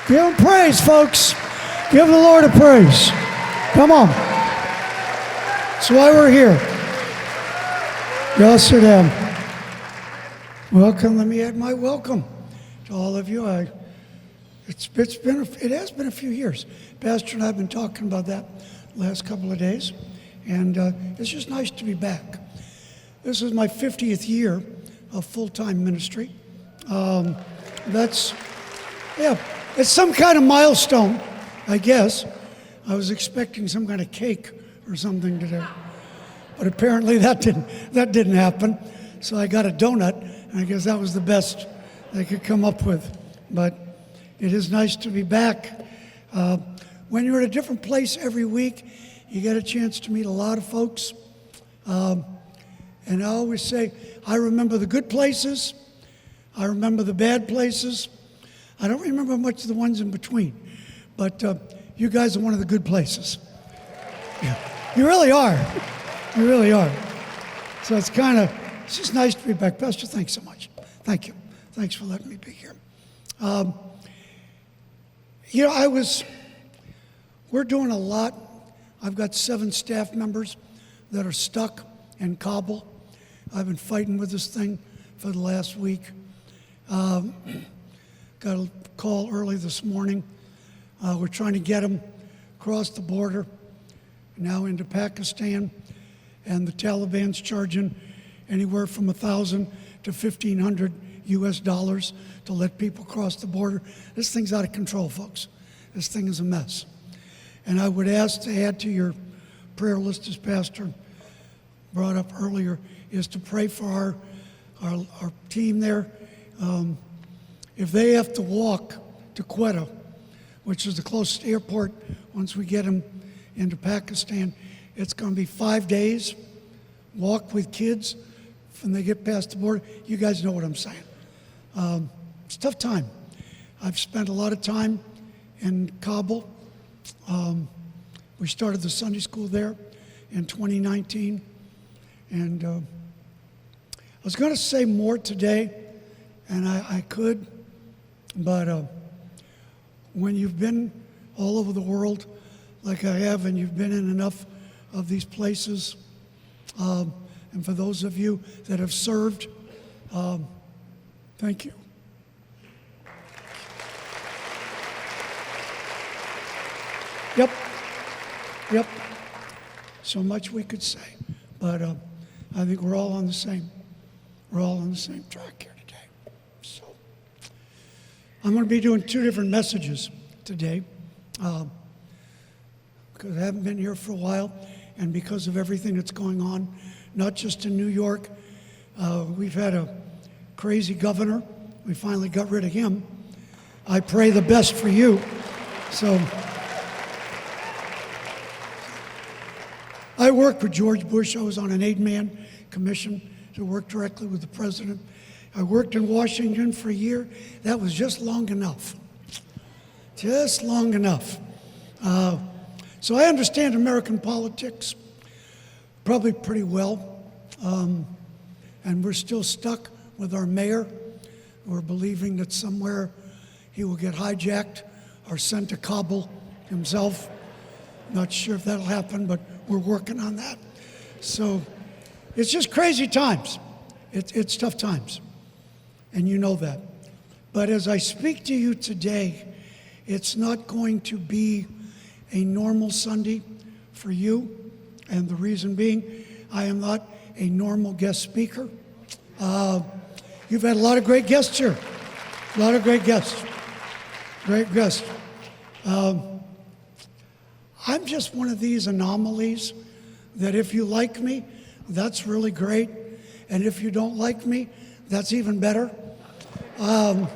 Give him praise, folks. Give the Lord a praise. Come on. That's why we're here. Y'all sit down. Welcome. Let me add my welcome to all of you. It has been a few years. Pastor and I have been talking about that last couple of days, and it's just nice to be back. This is my 50th year of full-time ministry. It's some kind of milestone, I guess. I was expecting some kind of cake or something today, but apparently that didn't happen. So I got a donut, and I guess that was the best they could come up with. But it is nice to be back. When you're at a different place every week, you get a chance to meet a lot of folks. And I always say, I remember the good places. I remember the bad places. I don't remember much of the ones in between. But you guys are one of the good places. Yeah. You really are. You really are. So it's just nice to be back. Pastor, thanks so much. Thank you. Thanks for letting me be here. We're doing a lot. I've got 7 staff members that are stuck in Kabul. I've been fighting with this thing for the last week. Got a call early this morning. We're trying to get them across the border, now into Pakistan, and the Taliban's charging anywhere from $1,000 to $1,500 US dollars to let people cross the border. This thing's out of control, folks. This thing is a mess. And I would ask to add to your prayer list, as Pastor brought up earlier, is to pray for our team there. If they have to walk to Quetta, which is the closest airport once we get them into Pakistan, it's going to be 5 days, walk with kids when they get past the border. You guys know what I'm saying. It's a tough time. I've spent a lot of time in Kabul. We started the Sunday school there in 2019. And I was going to say more today, and I could, but when you've been all over the world like I have, and you've been in enough of these places, and for those of you that have served, thank you. Yep. So much we could say, but I think we're all on the same track here today. So I'm going to be doing 2 different messages today, because I haven't been here for a while, and because of everything that's going on, not just in New York. We've had a crazy governor. We finally got rid of him. I pray the best for you. So I worked with George Bush. I was on an 8-man commission to work directly with the president. I worked in Washington for a year. That was just long enough. Just long enough. So I understand American politics probably pretty well. And we're still stuck with our mayor. We're believing that somewhere he will get hijacked or sent to Kabul himself. Not sure if that'll happen, but we're working on that. So it's just crazy times. It's tough times, and you know that. But as I speak to you today, it's not going to be a normal Sunday for you, and the reason being, I am not a normal guest speaker. You've had a lot of great guests here. A lot of great guests. Great guests. I'm just one of these anomalies that if you like me, that's really great. And if you don't like me, that's even better. I've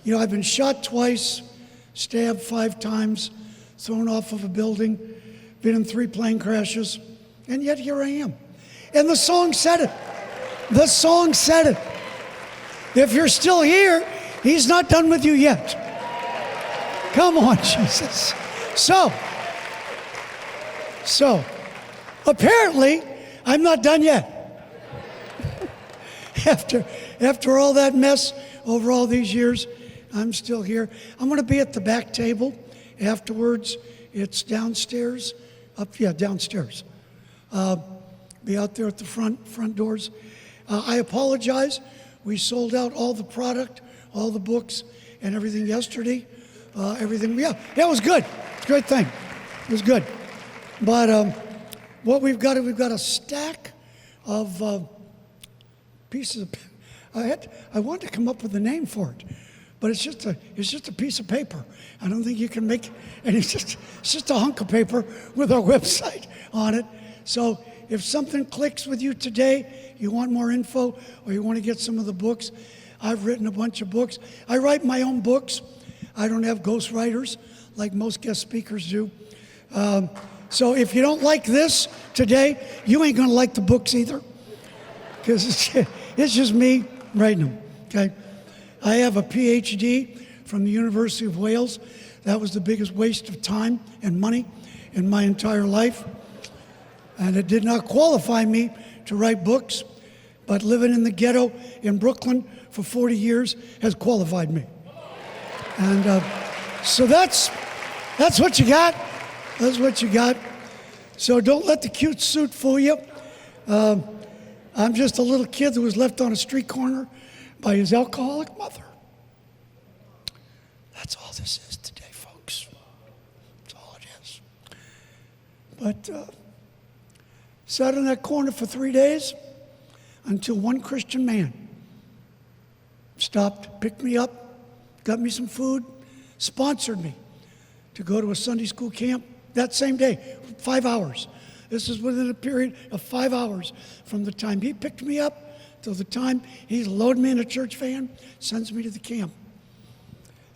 been shot twice, stabbed 5 times, thrown off of a building, been in 3 plane crashes, and yet here I am. And the song said it. The song said it. If you're still here, he's not done with you yet. Come on, Jesus. So, apparently, I'm not done yet. After all that mess over all these years, I'm still here. I'm going to be at the back table afterwards. It's downstairs. Downstairs. Be out there at the front doors. I apologize. We sold out all the product, all the books, and everything yesterday. It was good. It's a great thing. It was good. But what we've got a stack of pieces of. I wanted to come up with a name for it, but it's just a piece of paper. I don't think you can make, and it's just a hunk of paper with our website on it. So if something clicks with you today, you want more info, or you want to get some of the books, I've written a bunch of books. I write my own books. I don't have ghostwriters like most guest speakers do. So if you don't like this today, you ain't going to like the books either, because it's just me writing them, okay? I have a PhD from the University of Wales. That was the biggest waste of time and money in my entire life. And it did not qualify me to write books, but living in the ghetto in Brooklyn for 40 years has qualified me. And so that's what you got. That's what you got. So don't let the cute suit fool you. I'm just a little kid that was left on a street corner by his alcoholic mother. That's all this is today, folks. That's all it is. But sat in that corner for 3 days until one Christian man stopped, picked me up, got me some food, sponsored me to go to a Sunday school camp that same day, 5 hours. This is within a period of 5 hours from the time he picked me up till the time he loaded me in a church van, sends me to the camp.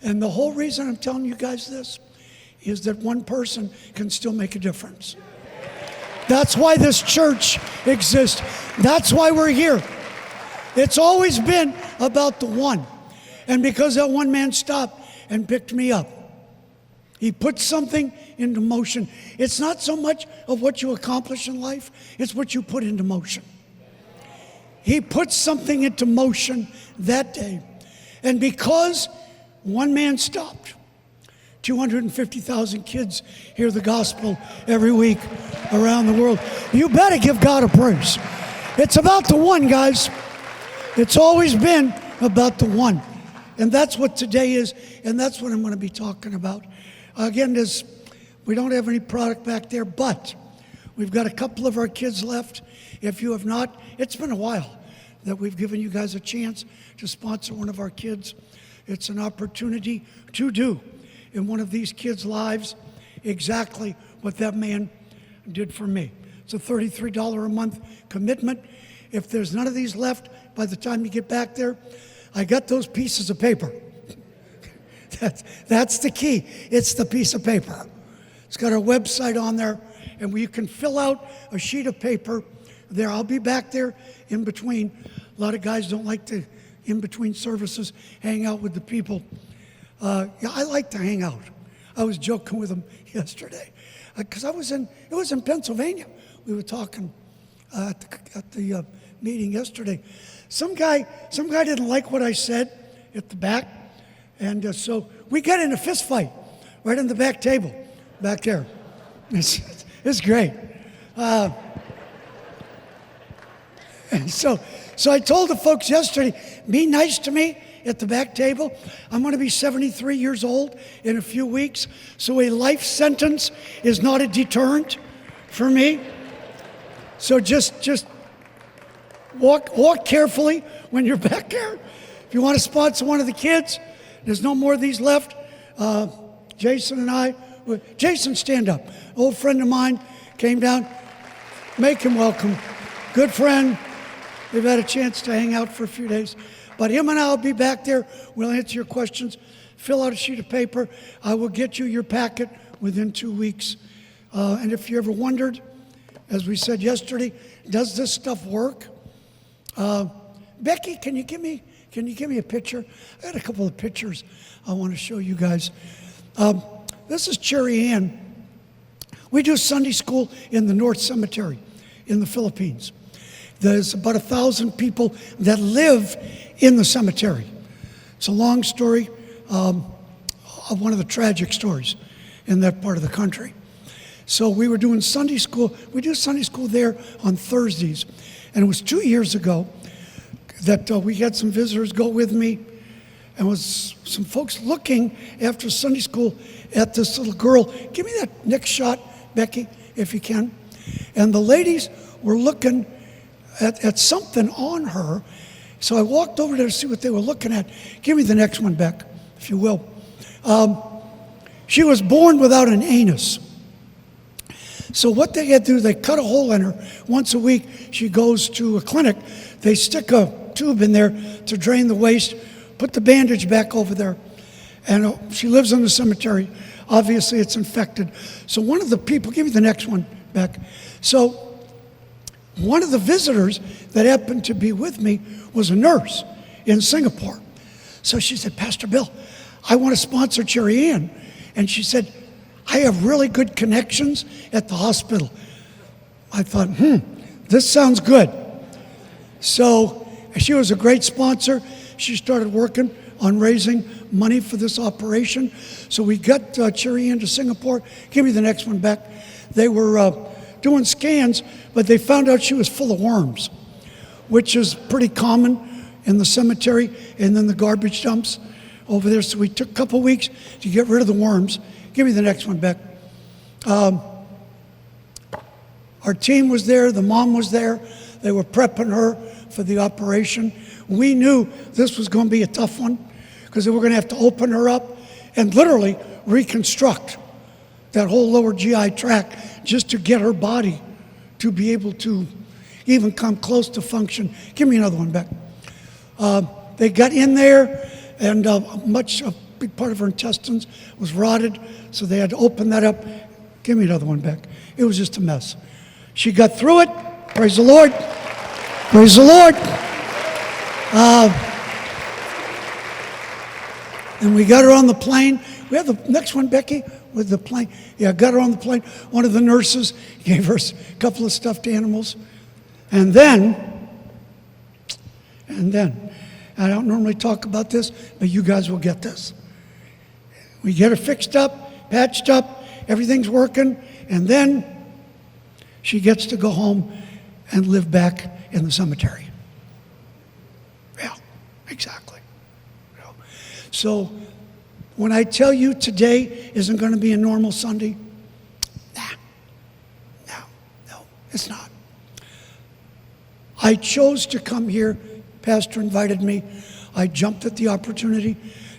And the whole reason I'm telling you guys this is that one person can still make a difference. That's why this church exists. That's why we're here. It's always been about the one. And because that one man stopped and picked me up, he put something into motion. It's not so much of what you accomplish in life, it's what you put into motion. He put something into motion that day. And because one man stopped, 250,000 kids hear the gospel every week around the world. You better give God a praise. It's about the one, guys. It's always been about the one. And that's what today is, and that's what I'm going to be talking about. Again, we don't have any product back there, but we've got a couple of our kids left. If you have not, it's been a while that we've given you guys a chance to sponsor one of our kids. It's an opportunity to do in one of these kids' lives exactly what that man did for me. It's a $33 a month commitment. If there's none of these left by the time you get back there, I got those pieces of paper. That's the key. It's the piece of paper. It's got our website on there, and you can fill out a sheet of paper there. I'll be back there in between. A lot of guys don't like to, in between services, hang out with the people. I like to hang out. I was joking with them yesterday because it was in Pennsylvania. We were talking at the meeting yesterday. Some guy didn't like what I said at the back, and so we got in a fist fight right on the back table, back there. It's great. And so I told the folks yesterday, be nice to me at the back table. I'm going to be 73 years old in a few weeks, so a life sentence is not a deterrent for me. So just walk carefully when you're back there. If you want to sponsor one of the kids, there's no more of these left. Jason and I, Jason, stand up. Old friend of mine came down. Make him welcome. Good friend. We've had a chance to hang out for a few days. But him and I will be back there. We'll answer your questions. Fill out a sheet of paper. I will get you your packet within 2 weeks. And if you ever wondered, as we said yesterday, does this stuff work? Becky, can you give me a picture? I got a couple of pictures I want to show you guys. This is Cherry Ann. We do Sunday school in the North Cemetery in the Philippines. There's about 1,000 people that live in the cemetery. It's a long story. of one of the tragic stories in that part of the country. So we were doing Sunday school. We do Sunday school there on Thursdays. And it was 2 years ago that we had some visitors go with me, and was some folks looking after Sunday school at this little girl. Give me that next shot, Becky, if you can. And the ladies were looking at something on her. So I walked over there to see what they were looking at. Give me the next one, Beck, if you will. She was born without an anus. So what they had to do, they cut a hole in her. Once a week, she goes to a clinic. They stick a tube in there to drain the waste, put the bandage back over there. And she lives in the cemetery. Obviously, it's infected. So one of the people, give me the next one, Beck. So one of the visitors that happened to be with me was a nurse in Singapore. So she said, Pastor Bill, I want to sponsor Cherry Ann. And she said, I have really good connections at the hospital. I thought, this sounds good. So she was a great sponsor. She started working on raising money for this operation. So we got Cherry Ann to Singapore. Give me the next one back. They were doing scans, but they found out she was full of worms, which is pretty common in the cemetery and then the garbage dumps over there. So we took a couple weeks to get rid of the worms. Give me the next one, Beck. Our team was there. The mom was there. They were prepping her for the operation. We knew this was going to be a tough one because they were going to have to open her up and literally reconstruct that whole lower GI tract just to get her body to be able to even come close to function. Give me another one, Beck. They got in there, and a big part of her intestines was rotted, so they had to open that up. Give me another one, Beck. It was just a mess. She got through it. Praise the Lord. Praise the Lord. And we got her on the plane. We have the next one, Becky, with the plane. Yeah, got her on the plane. One of the nurses gave her a couple of stuffed animals. And then, I don't normally talk about this, but you guys will get this. We get her fixed up, patched up, everything's working, and then she gets to go home and live back in the cemetery. Yeah, exactly. So when I tell you today isn't going to be a normal Sunday, no, it's not. I chose to come here. Pastor invited me. I jumped at the opportunity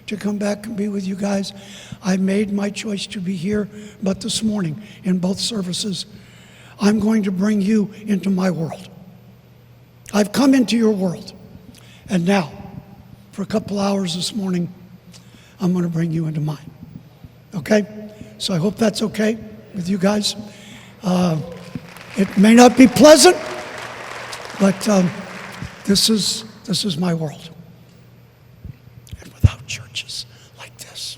to come back and be with you guys. I made my choice to be here, but this morning in both services, I'm going to bring you into my world. I've come into your world, and now, for a couple hours this morning, I'm going to bring you into mine. Okay? So I hope that's okay with you guys. It may not be pleasant, but this is my world. And without churches like this,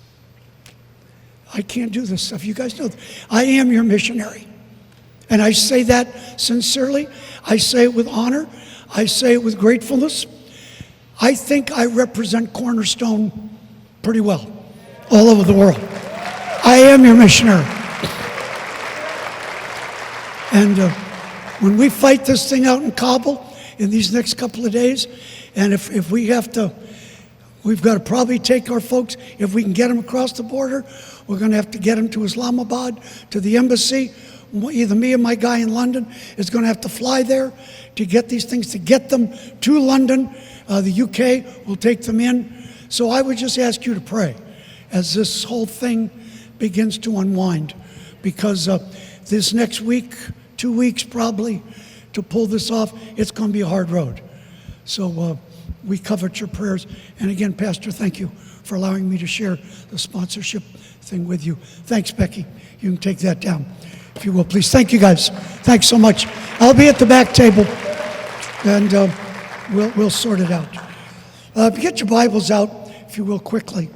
I can't do this stuff. You guys know that. I am your missionary. And I say that sincerely. I say it with honor. I say it with gratefulness. I think I represent Cornerstone pretty well all over the world. I am your missionary. And when we fight this thing out in Kabul in these next couple of days, and if we have to, we've got to probably take our folks, if we can get them across the border, we're going to have to get them to Islamabad, to the embassy. Either me or my guy in London is going to have to fly there to get these things, to get them to London. The UK will take them in. So I would just ask you to pray as this whole thing begins to unwind, because this next week, 2 weeks probably, to pull this off, it's going to be a hard road. So we covet your prayers. And again, Pastor, thank you for allowing me to share the sponsorship thing with you. Thanks, Becky. You can take that down, if you will, please. Thank you, guys. Thanks so much. I'll be at the back table, and we'll sort it out. Get your Bibles out, if you will, quickly.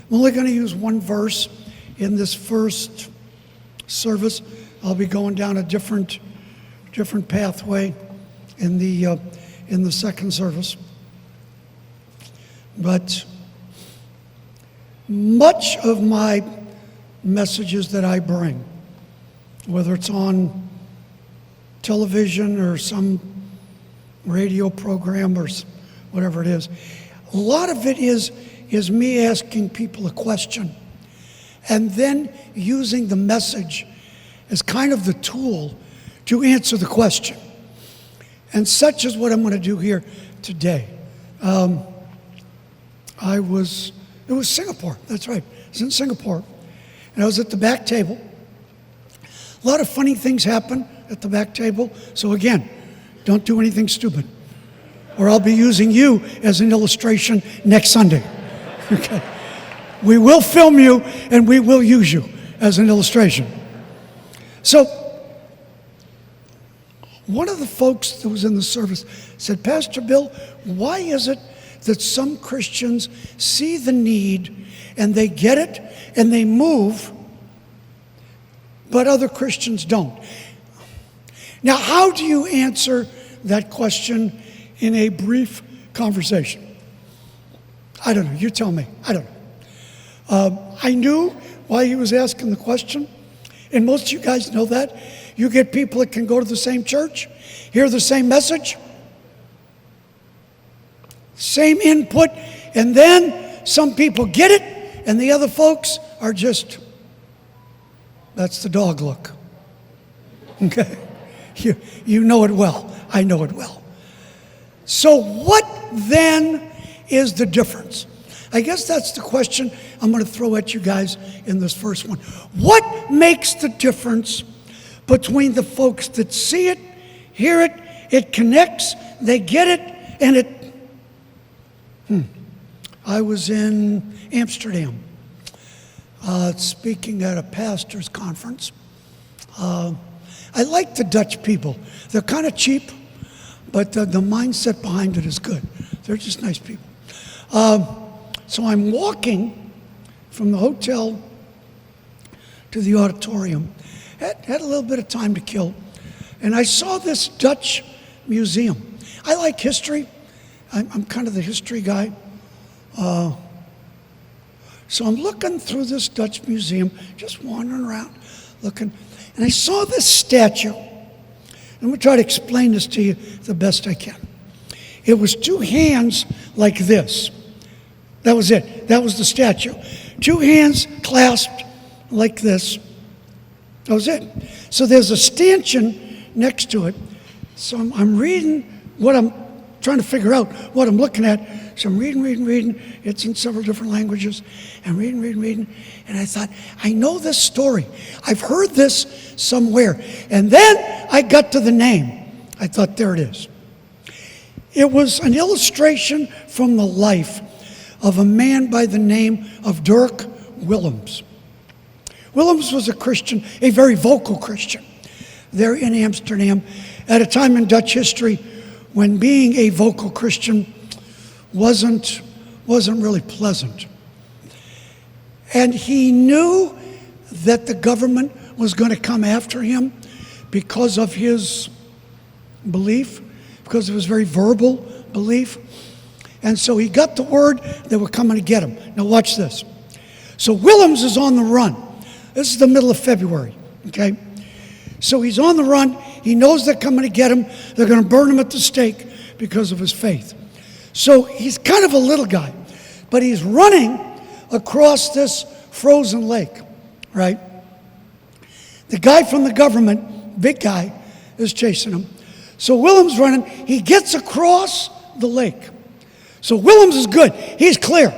I'm only going to use one verse in this first service. I'll be going down a different pathway in the second service. But Much of my messages that I bring, whether it's on television or some radio program or whatever it is, a lot of it is me asking people a question and then using the message as kind of the tool to answer the question. And such is what I'm going to do here today. It was Singapore, that's right. I was in Singapore, and I was at the back table. A lot of funny things happen at the back table, so again, don't do anything stupid, or I'll be using you as an illustration next Sunday. Okay? We will film you, and we will use you as an illustration. So, one of the folks that was in the service said, Pastor Bill, why is it that some Christians see the need and they get it and they move, but other Christians don't? Now, how do you answer that question in a brief conversation? I don't know. You tell me. I don't know. I knew why he was asking the question, and most of you guys know that. You get people that can go to the same church, hear the same message, same input, and then some people get it, and the other folks are just, that's the dog look. Okay? You know it well. I know it well. So what then is the difference? I guess that's the question I'm going to throw at you guys in this first one. What makes the difference between the folks that see it, hear it, it connects, they get it, and it... I was in Amsterdam speaking at a pastor's conference. I like the Dutch people. They're kind of cheap, but the mindset behind it is good. They're just nice people. So I'm walking from the hotel to the auditorium. Had a little bit of time to kill, and I saw this Dutch museum. I like history. I'm kind of the history guy. So I'm looking through this Dutch museum, just wandering around, looking, and I saw this statue. I'm going to try to explain this to you the best I can. It was two hands like this. That was it. That was the statue. Two hands clasped like this. That was it. So there's a stanchion next to it. So I'm reading what I'm trying to figure out, what I'm looking at. So I'm reading. It's in several different languages. And reading. And I thought, I know this story. I've heard this somewhere. And then I got to the name. I thought, there it is. It was an illustration from the life of a man by the name of Dirk Willems. Willems was a Christian, a very vocal Christian, there in Amsterdam at a time in Dutch history when being a vocal Christian wasn't really pleasant. And he knew that the government was going to come after him because of his belief, because of his very verbal belief. And so he got the word they were coming to get him. Now watch this. So Willems is on the run. This is the middle of February, okay? So he's on the run. He knows they're coming to get him. They're going to burn him at the stake because of his faith. So he's kind of a little guy, but he's running across this frozen lake, right? The guy from the government, big guy, is chasing him. So Willems running. He gets across the lake. So Willems is good. He's clear.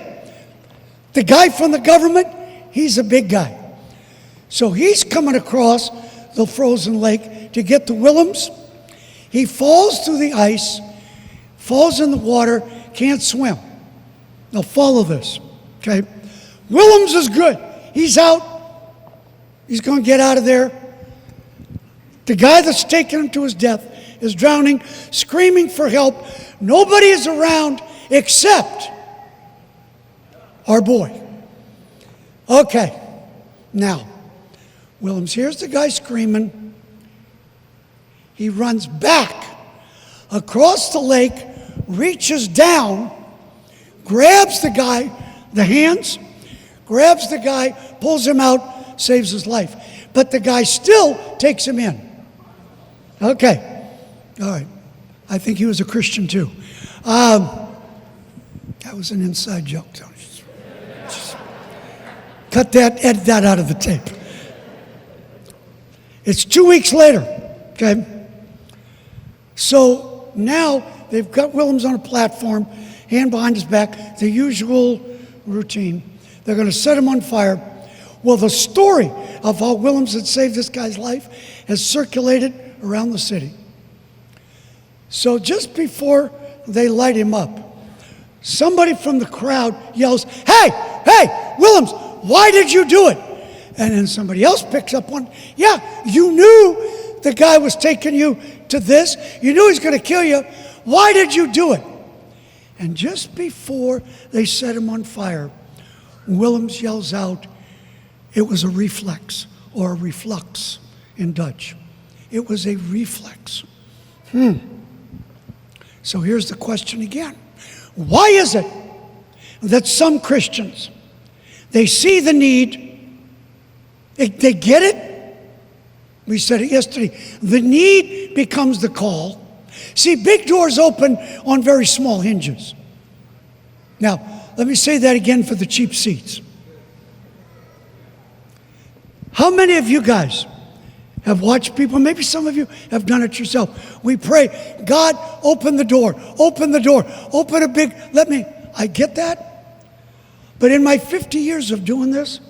The guy from the government, he's a big guy. So he's coming across the frozen lake to get to Willems. He falls through the ice, falls in the water, can't swim. Now follow this, okay? Willems is good. He's out. He's going to get out of there. The guy that's taking him to his death is drowning, screaming for help. Nobody is around except our boy. Okay, now, Willems hears the guy screaming. He runs back across the lake, reaches down, grabs the guy, the hands, grabs the guy, pulls him out, saves his life. But the guy still takes him in. Okay. All right. I think he was a Christian too. That was an inside joke. Just cut that, edit that out of the tape. It's 2 weeks later, okay? So now they've got Willems on a platform, hand behind his back, the usual routine. They're going to set him on fire. Well, the story of how Willems had saved this guy's life has circulated around the city. So just before they light him up, somebody from the crowd yells, hey, Willems, why did you do it? And then somebody else picks up one. Yeah, you knew the guy was taking you to this. You knew he was going to kill you. Why did you do it? And just before they set him on fire, Willems yells out, it was a reflex, or a reflux in Dutch. It was a reflex. So here's the question again. Why is it that some Christians, they see the need, they get it? We said it yesterday. The need becomes the call. See, big doors open on very small hinges. Now, let me say that again for the cheap seats. How many of you guys have watched people, maybe some of you have done it yourself. We pray, God, open the door, open a big, I get that. But in my 50 years of doing this,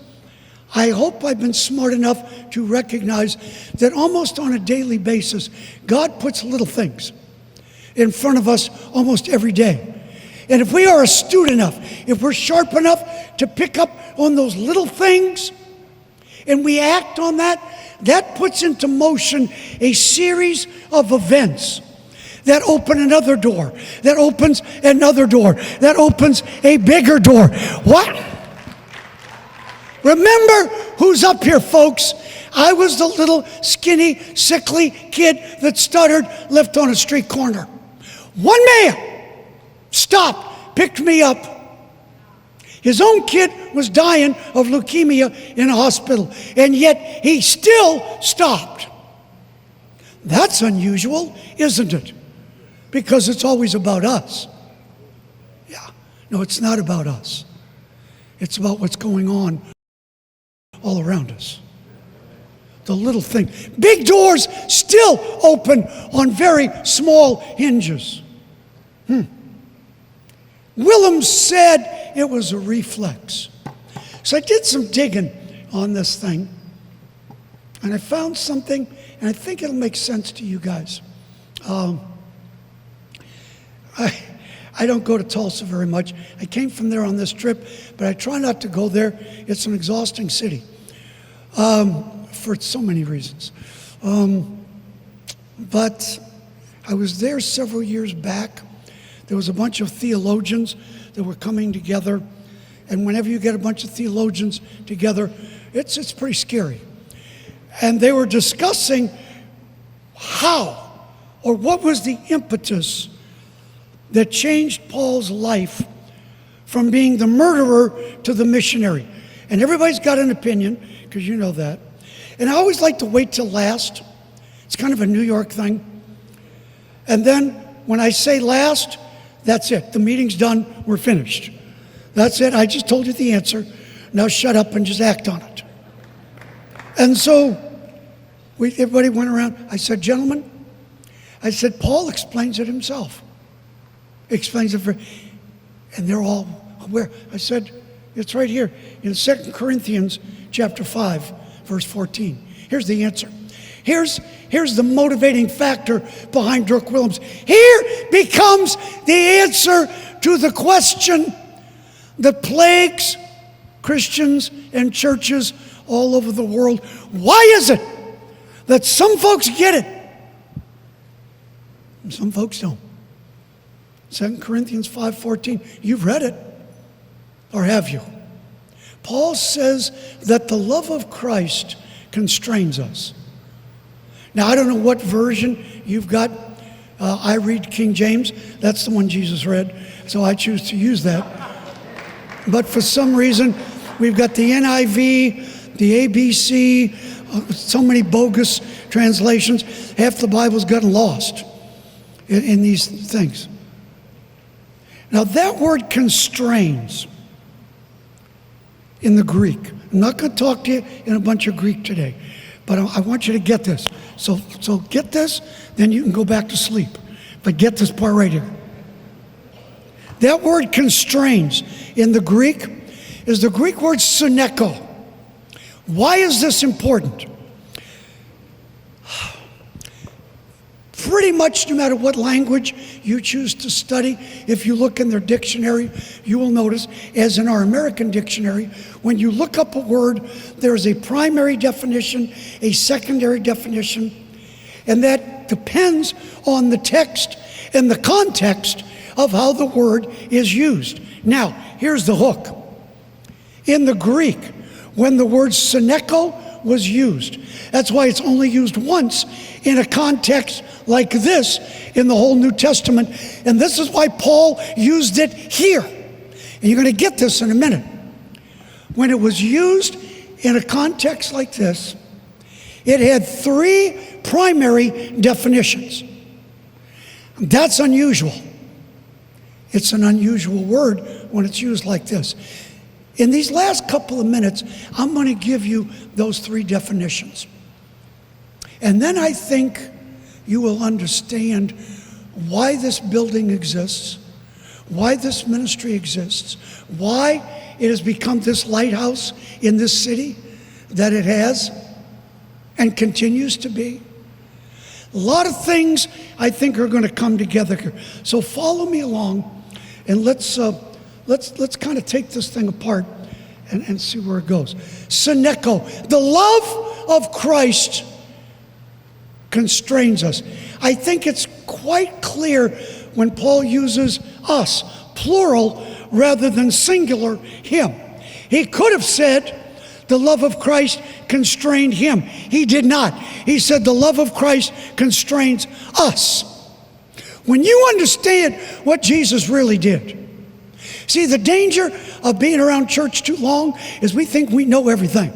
I hope I've been smart enough to recognize that almost on a daily basis, God puts little things in front of us almost every day. And if we are astute enough, if we're sharp enough to pick up on those little things, and we act on that, that puts into motion a series of events that open another door, that opens another door, that opens a bigger door. What? Remember who's up here, folks. I was the little skinny, sickly kid that stuttered, left on a street corner. One man stopped, picked me up. His own kid was dying of leukemia in a hospital, and yet he still stopped. That's unusual, isn't it? Because it's always about us. Yeah, no, it's not about us. It's about what's going on all around us. The little thing. Big doors still open on very small hinges. Willems said it was a reflex. So I did some digging on this thing, and I found something, and I think it'll make sense to you guys. I don't go to Tulsa very much. I came from there on this trip, but I try not to go there. It's an exhausting city for so many reasons. But I was there several years back. There was a bunch of theologians that were coming together. And whenever you get a bunch of theologians together, it's pretty scary. And they were discussing how, or what was the impetus that changed Paul's life from being the murderer to the missionary. And everybody's got an opinion, because you know that. And I always like to wait till last. It's kind of a New York thing. And then when I say last, that's it. The meeting's done. We're finished. That's it. I just told you the answer. Now shut up and just act on it. And so everybody went around. I said, gentlemen, I said, Paul explains it himself. Explains it and they're all aware. I said, it's right here in 2 Corinthians chapter 5, verse 14. Here's the answer. Here's the motivating factor behind Dirk Willems. Here becomes the answer to the question that plagues Christians and churches all over the world. Why is it that some folks get it and some folks don't? 2 Corinthians 5:14. You've read it, or have you? Paul says that the love of Christ constrains us. Now, I don't know what version you've got. I read King James. That's the one Jesus read, so I choose to use that. But for some reason, We've got the NIV, the ABC, so many bogus translations. Half the Bible's gotten lost in these things. Now that word constrains in the Greek. I'm not going to talk to you in a bunch of Greek today, but I want you to get this. So get this, then you can go back to sleep. But get this part right here. That word constrains in the Greek is the Greek word syneko. Why is this important? Pretty much no matter what language you choose to study, if you look in their dictionary, you will notice, as in our American dictionary, when you look up a word, there is a primary definition, a secondary definition, and that depends on the text and the context of how the word is used. Now, here's the hook. In the Greek, when the word syneko was used, that's why it's only used once in a context like this in the whole New Testament, and this is why Paul used it here. And you're going to get this in a minute. When it was used in a context like this, it had three primary definitions. That's unusual. It's an unusual word when it's used like this. In these last couple of minutes, I'm going to give you those three definitions. And then I think you will understand why this building exists, why this ministry exists, why it has become this lighthouse in this city that it has and continues to be. A lot of things I think are going to come together here. So follow me along, and let's kind of take this thing apart and see where it goes. Syneko, the love of Christ constrains us. I think it's quite clear when Paul uses us, plural, rather than singular, him. He could have said the love of Christ constrained him. He did not. He said the love of Christ constrains us. When you understand what Jesus really did, see, the danger of being around church too long is we think we know everything.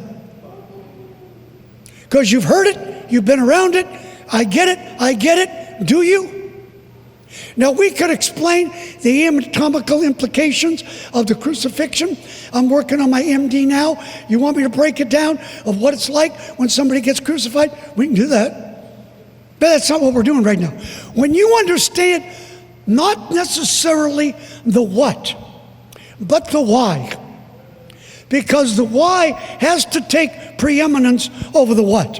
Because you've heard it, you've been around it, I get it, do you? Now we could explain the anatomical implications of the crucifixion. I'm working on my MD now. You want me to break it down of what it's like when somebody gets crucified? We can do that. But that's not what we're doing right now. When you understand not necessarily the what, but the why. Because the why has to take preeminence over the what.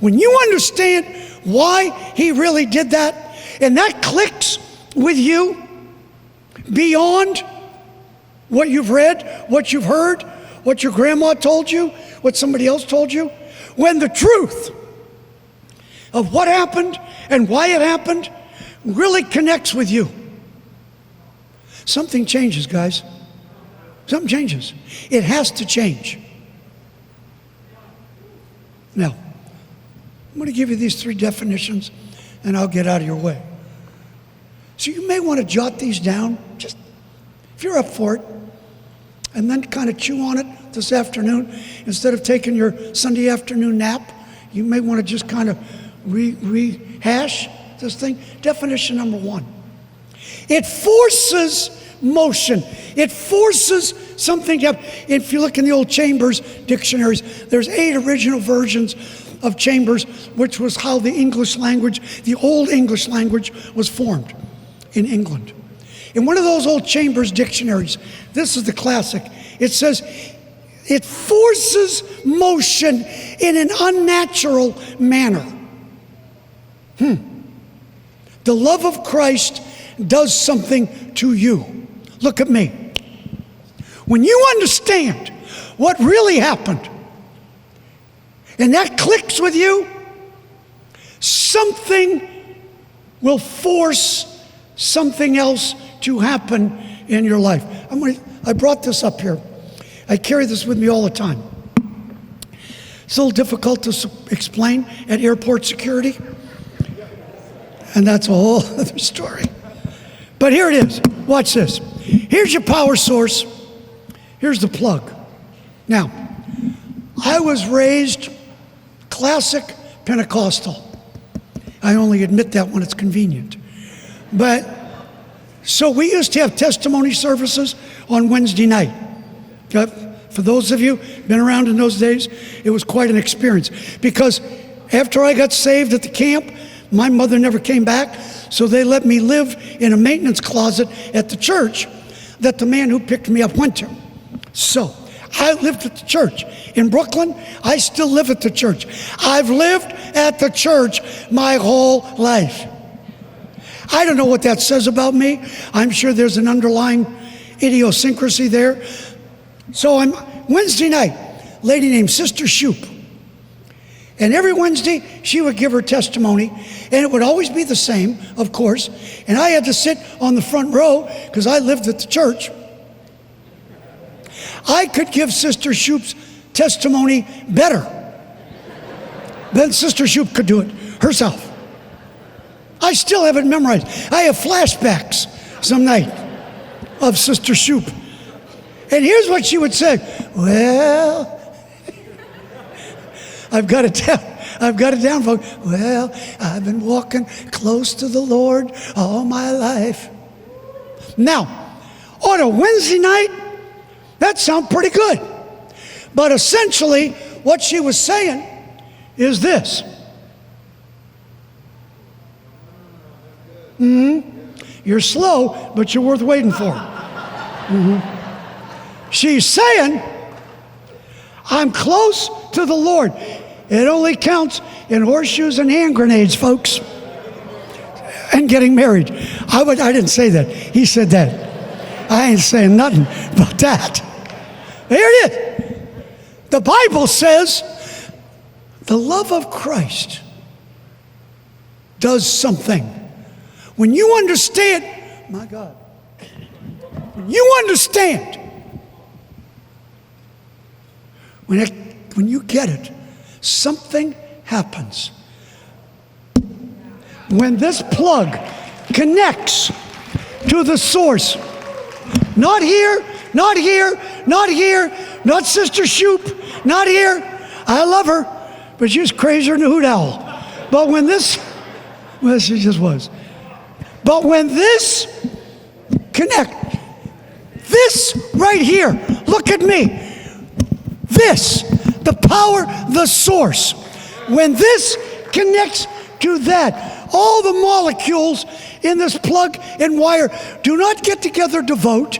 When you understand why he really did that, and that clicks with you beyond what you've read, what you've heard, what your grandma told you, what somebody else told you, when the truth of what happened and why it happened really connects with you, something changes, guys. Something changes. It has to change. Now, I'm going to give you these three definitions, and I'll get out of your way. So you may want to jot these down, just if you're up for it, and then kind of chew on it this afternoon. Instead of taking your Sunday afternoon nap, you may want to just kind of rehash this thing. Definition number one. It forces motion. It forces something to happen. If you look in the old Chambers dictionaries, there's 8 original versions of Chambers, which was how the English language, the old English language, was formed in England. In one of those old Chambers dictionaries, this is the classic. It says, it forces motion in an unnatural manner. The love of Christ does something to you. Look at me. When you understand what really happened, and that clicks with you, something will force something else to happen in your life. I brought this up here. I carry this with me all the time. It's a little difficult to explain at airport security, and that's a whole other story. But here it is. Watch this. Here's your power source. Here's the plug. Now, I was raised classic Pentecostal. I only admit that when it's convenient. But, so we used to have testimony services on Wednesday night. For those of you been around in those days, it was quite an experience. Because after I got saved at the camp, my mother never came back, so they let me live in a maintenance closet at the church that the man who picked me up went to. So, I lived at the church. In Brooklyn, I still live at the church. I've lived at the church my whole life. I don't know what that says about me. I'm sure there's an underlying idiosyncrasy there. So on Wednesday night, a lady named Sister Shoup. And every Wednesday, she would give her testimony, and it would always be the same, of course. And I had to sit on the front row because I lived at the church. I could give Sister Shoup's testimony better than Sister Shoup could do it herself. I still have it memorized. I have flashbacks some night of Sister Shoup. And here's what she would say. Well, I've got it down, folks. Well, I've been walking close to the Lord all my life. Now, on a Wednesday night, that sounds pretty good. But essentially, what she was saying is this. You're slow, but you're worth waiting for. She's saying, I'm close to the Lord. It only counts in horseshoes and hand grenades, folks. And getting married. I didn't say that. He said that. I ain't saying nothing about that. Here it is. The Bible says the love of Christ does something. When you understand, my God, when you understand, when you get it, something happens. When this plug connects to the source, not here, not here, not here, not Sister Shoup, not here. I love her, but she's crazier than a hoot owl. But when this, well, she just was. But when this connect, this right here, look at me. This, the power, the source. When this connects to that, all the molecules in this plug and wire do not get together to vote.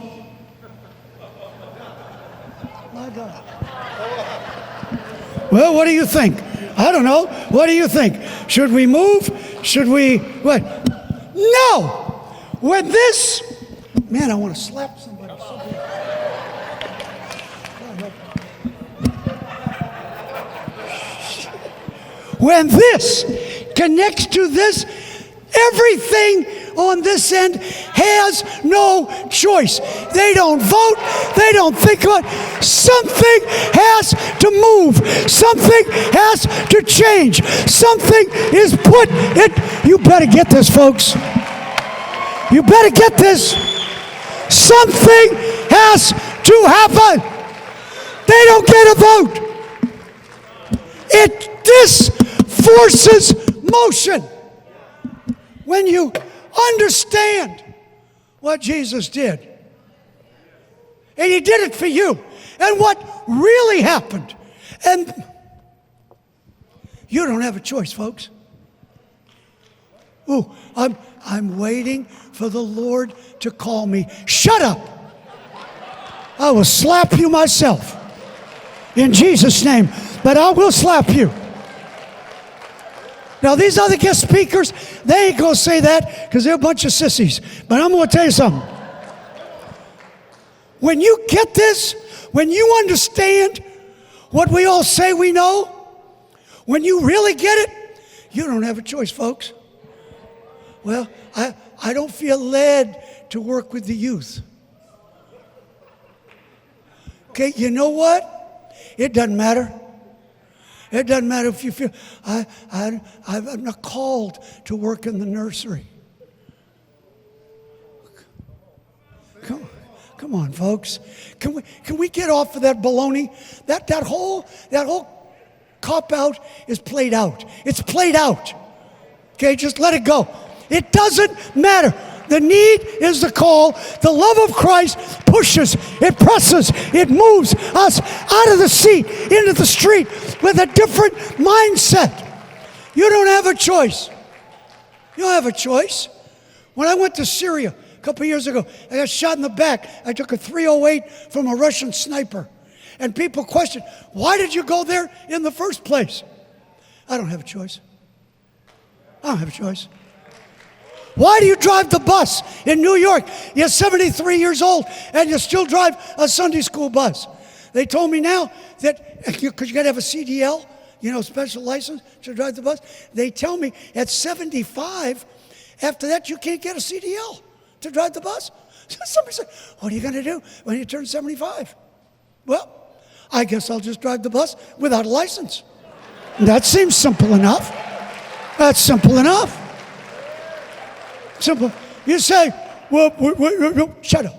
My God. Well, what do you think? I don't know. What do you think? Should we move? Should we, what? No! When this, man, I want to slap somebody. When this connects to this, everything on this end has no choice. They don't vote. They don't think about it. Something has to move. Something has to change. Something is put in. You better get this, folks. You better get this. Something has to happen. They don't get a vote. This forces motion. When you understand what Jesus did, and he did it for you, and what really happened, and you don't have a choice, folks. Ooh, I'm waiting for the Lord to call me. Shut up! I will slap you myself in Jesus' name, but I will slap you. Now, these other guest speakers, they ain't going to say that because they're a bunch of sissies. But I'm going to tell you something. When you get this, when you understand what we all say we know, when you really get it, you don't have a choice, folks. Well, I don't feel led to work with the youth. Okay, you know what? It doesn't matter. It doesn't matter if you feel, I'm not called to work in the nursery. Come Come on, folks. Can we get off of that baloney? That whole cop-out is played out. It's played out. Okay, just let it go. It doesn't matter. The need is the call. The love of Christ pushes, it presses, it moves us out of the seat into the street with a different mindset. You don't have a choice. You don't have a choice. When I went to Syria a couple years ago, I got shot in the back. I took a .308 from a Russian sniper. And people questioned, why did you go there in the first place? I don't have a choice. I don't have a choice. Why do you drive the bus in New York? You're 73 years old and you still drive a Sunday school bus. They told me now that, because you got to have a CDL, special license to drive the bus. They tell me at 75, after that you can't get a CDL to drive the bus. So somebody said, what are you going to do when you turn 75? Well, I guess I'll just drive the bus without a license. That seems simple enough. That's simple enough. Simple. You say, well, shut up.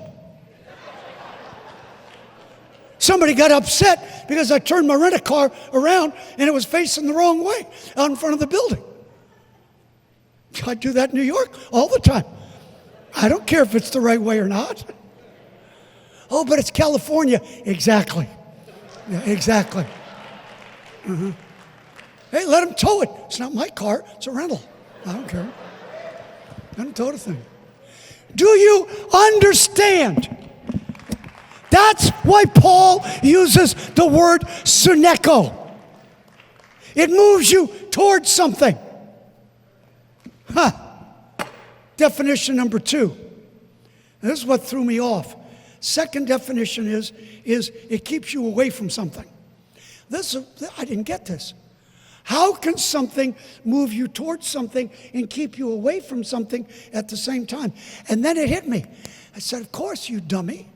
Somebody got upset because I turned my rent-a-car around and it was facing the wrong way out in front of the building. I do that in New York all the time. I don't care if it's the right way or not. Oh, but it's California. Exactly. Yeah, exactly. Hey, let them tow it. It's not my car. It's a rental. I don't care. I don't tow the thing. Do you understand? That's why Paul uses the word syneko. It moves you towards something. Definition number 2. This is what threw me off. Second definition is it keeps you away from something. I didn't get this. How can something move you towards something and keep you away from something at the same time? And then it hit me. I said, of course, you dummy.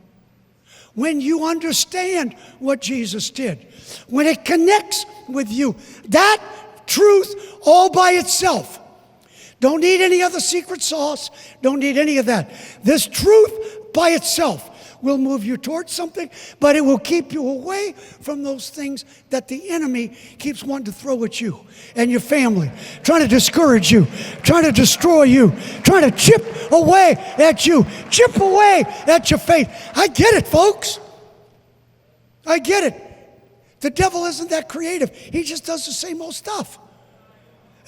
When you understand what Jesus did, when it connects with you, that truth all by itself, don't need any other secret sauce, don't need any of that. This truth by itself will move you towards something, but it will keep you away from those things that the enemy keeps wanting to throw at you and your family, trying to discourage you, trying to destroy you, trying to chip away at you, chip away at your faith. I get it, folks. I get it. The devil isn't that creative. He just does the same old stuff.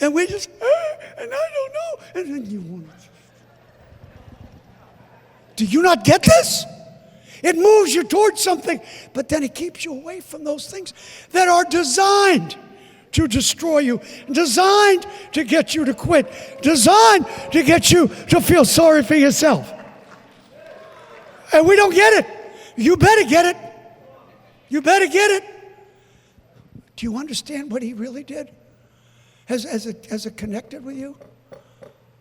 And we just, and I don't know. And then you want to. Do you not get this? It moves you towards something, but then it keeps you away from those things that are designed to destroy you, designed to get you to quit, designed to get you to feel sorry for yourself. And we don't get it. You better get it. You better get it. Do you understand what he really did? Has it connected with you?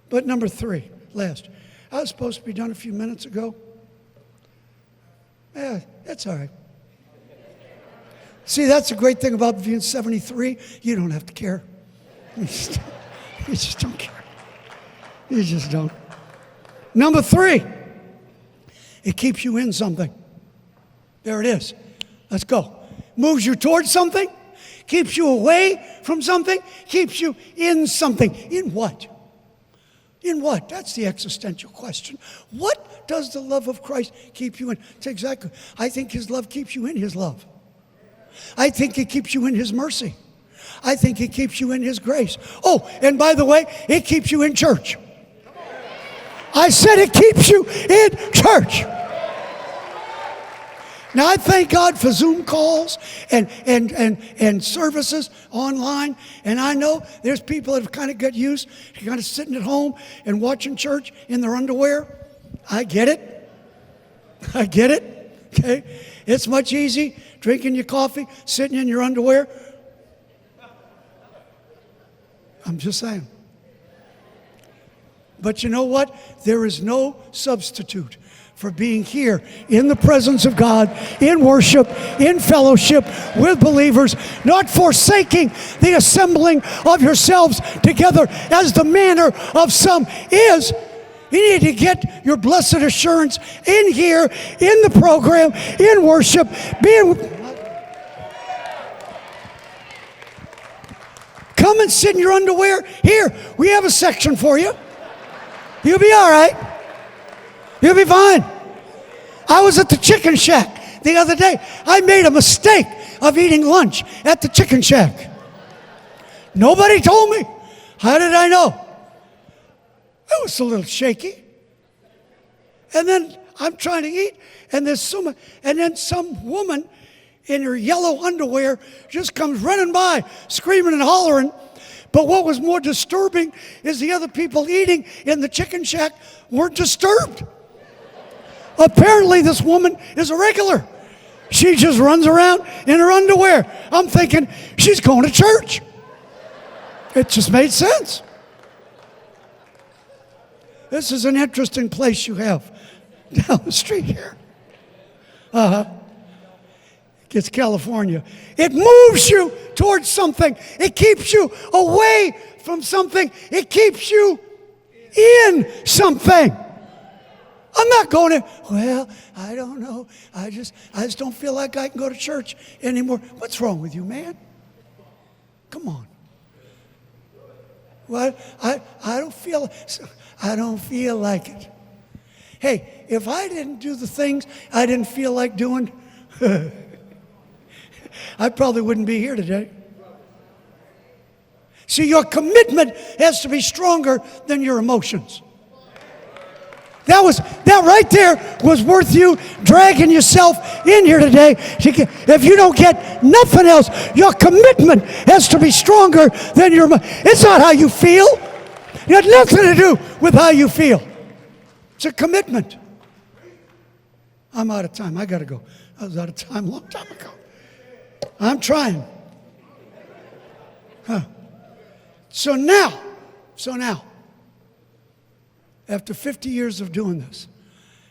But number 3, last. I was supposed to be done a few minutes ago. Yeah, that's all right. See, that's the great thing about being 73. You don't have to care. You just don't care. You just don't. Number 3, it keeps you in something. There it is. Let's go. Moves you towards something, keeps you away from something, keeps you in something. In what? In what? That's the existential question. What does the love of Christ keep you in? It's exactly. I think his love keeps you in his love. I think it keeps you in his mercy. I think it keeps you in his grace. Oh, and by the way, it keeps you in church. I said it keeps you in church. Now, I thank God for Zoom calls and services online. And I know there's people that have kind of got used to kind of sitting at home and watching church in their underwear. I get it. I get it. Okay? It's much easier drinking your coffee, sitting in your underwear. I'm just saying. But you know what? There is no substitute for being here in the presence of God, in worship, in fellowship with believers, not forsaking the assembling of yourselves together as the manner of some is, You need to get your blessed assurance in here, in the program, in worship, come and sit in your underwear. Here, we have a section for you. You'll be all right. You'll be fine. I was at the Chicken Shack the other day. I made a mistake of eating lunch at the Chicken Shack. Nobody told me. How did I know? It was a little shaky. And then I'm trying to eat, and then some woman in her yellow underwear just comes running by, screaming and hollering. But what was more disturbing is the other people eating in the Chicken Shack weren't disturbed. Apparently, this woman is a regular. She just runs around in her underwear. I'm thinking, she's going to church. It just made sense. This is an interesting place you have down the street here. It's California. It moves you towards something. It keeps you away from something. It keeps you in something. I'm not going to, well, I don't know. I just don't feel like I can go to church anymore. What's wrong with you, man? Come on. Well, I don't feel like it. Hey, if I didn't do the things I didn't feel like doing, I probably wouldn't be here today. See, your commitment has to be stronger than your emotions. That right there was worth you dragging yourself in here today. If you don't get nothing else, your commitment has to be stronger than your. It's not how you feel. It has nothing to do with how you feel. It's a commitment. I'm out of time. I got to go. I was out of time a long time ago. I'm trying. So now, after 50 years of doing this,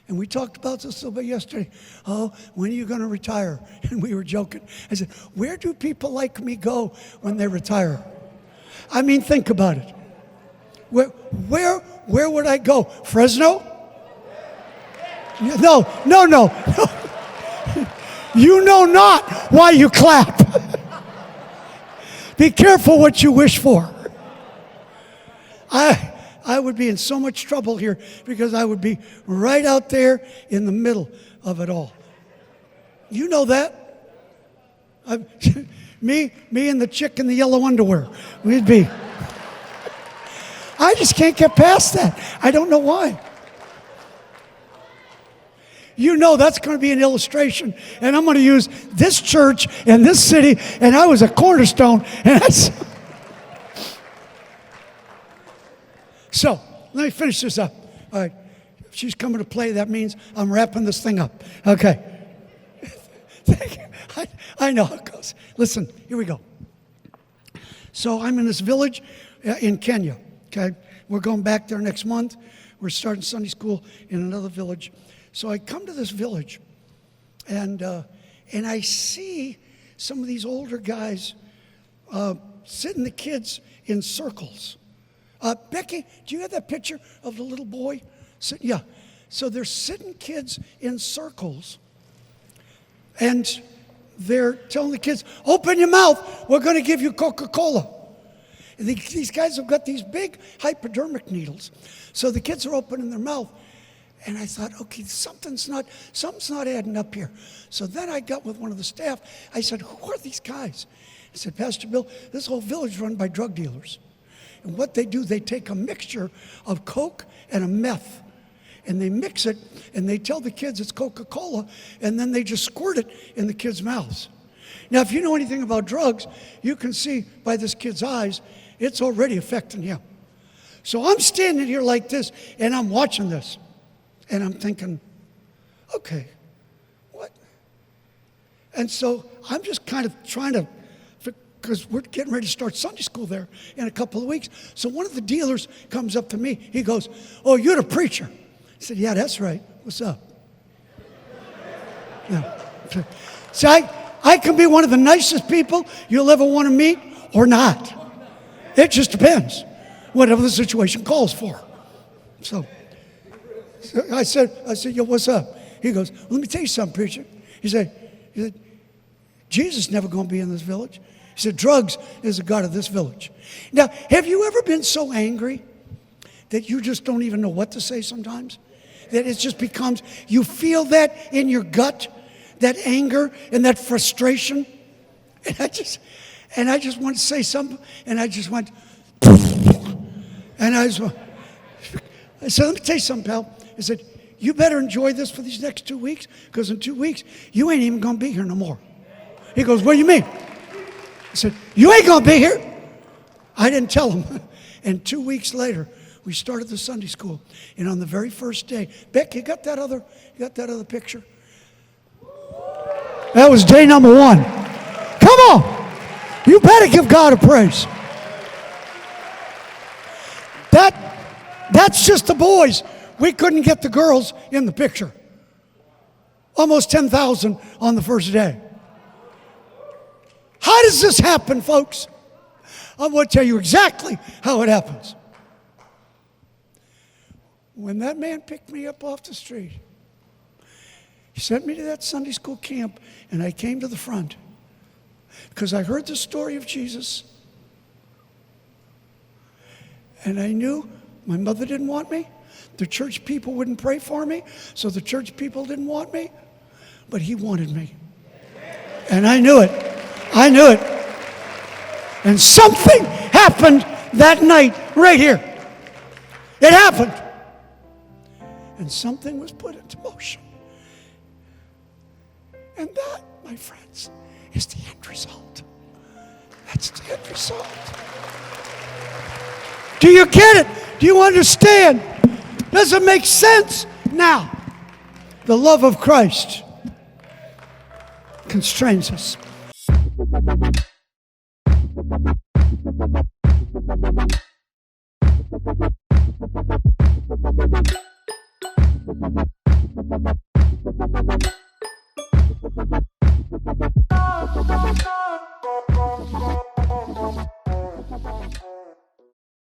and we talked about this a little bit yesterday. Oh, when are you going to retire? And we were joking. I said, where do people like me go when they retire? I mean, think about it. Where would I go? Fresno? No. You know not why you clap. Be careful what you wish for. I would be in so much trouble here because I would be right out there in the middle of it all. You know that. Me and the chick in the yellow underwear. We'd be. I just can't get past that. I don't know why. You know that's going to be an illustration, and I'm going to use this church and this city, and I was a Cornerstone, and that's... So, let me finish this up. All right. If she's coming to play, that means I'm wrapping this thing up. Okay. Thank you. I know how it goes. Listen, here we go. So, I'm in this village in Kenya, okay? We're going back there next month. We're starting Sunday school in another village. So, I come to this village, and I see some of these older guys sitting the kids in circles. Becky, do you have that picture of the little boy? Yeah. So they're sitting kids in circles, and they're telling the kids, open your mouth, we're going to give you Coca-Cola. And these guys have got these big hypodermic needles. So the kids are opening their mouth, and I thought, okay, something's not adding up here. So then I got with one of the staff. I said, who are these guys? I said, Pastor Bill, this whole village is run by drug dealers. And what they do, they take a mixture of Coke and a meth, and they mix it, and they tell the kids it's Coca-Cola, and then they just squirt it in the kids' mouths. Now, if you know anything about drugs, you can see by this kid's eyes, it's already affecting him. So I'm standing here like this, and I'm watching this, and I'm thinking, okay, what? And so I'm just kind of trying to, because we're getting ready to start Sunday school there in a couple of weeks. So one of the dealers comes up to me. He goes, oh, you're the preacher. I said, yeah, that's right. What's up? Yeah. See, I can be one of the nicest people you'll ever want to meet or not. It just depends, whatever the situation calls for. So So I said, yo, what's up? He goes, well, let me tell you something, preacher. He said, Jesus never going to be in this village. He said, drugs is the God of this village. Now, have you ever been so angry that you just don't even know what to say sometimes? That it just becomes, you feel that in your gut, that anger and that frustration. And I just wanted to say something, and I just went, and I said, let me tell you something, pal. I said, you better enjoy this for these next 2 weeks, because in 2 weeks, you ain't even going to be here no more. He goes, what do you mean? I said, you ain't going to be here. I didn't tell him. And 2 weeks later, we started the Sunday school. And on the very first day, Beck, you got that other picture? That was day number 1. Come on. You better give God a praise. That's just the boys. We couldn't get the girls in the picture. Almost 10,000 on the first day. How does this happen, folks? I'm going to tell you exactly how it happens. When that man picked me up off the street, he sent me to that Sunday school camp, and I came to the front because I heard the story of Jesus, and I knew my mother didn't want me. The church people wouldn't pray for me, so the church people didn't want me, but he wanted me. And I knew it. I knew it. And something happened that night right here. It happened. And something was put into motion. And that, my friends, is the end result. That's the end result. Do you get it? Do you understand? Does it make sense? Now, the love of Christ constrains us.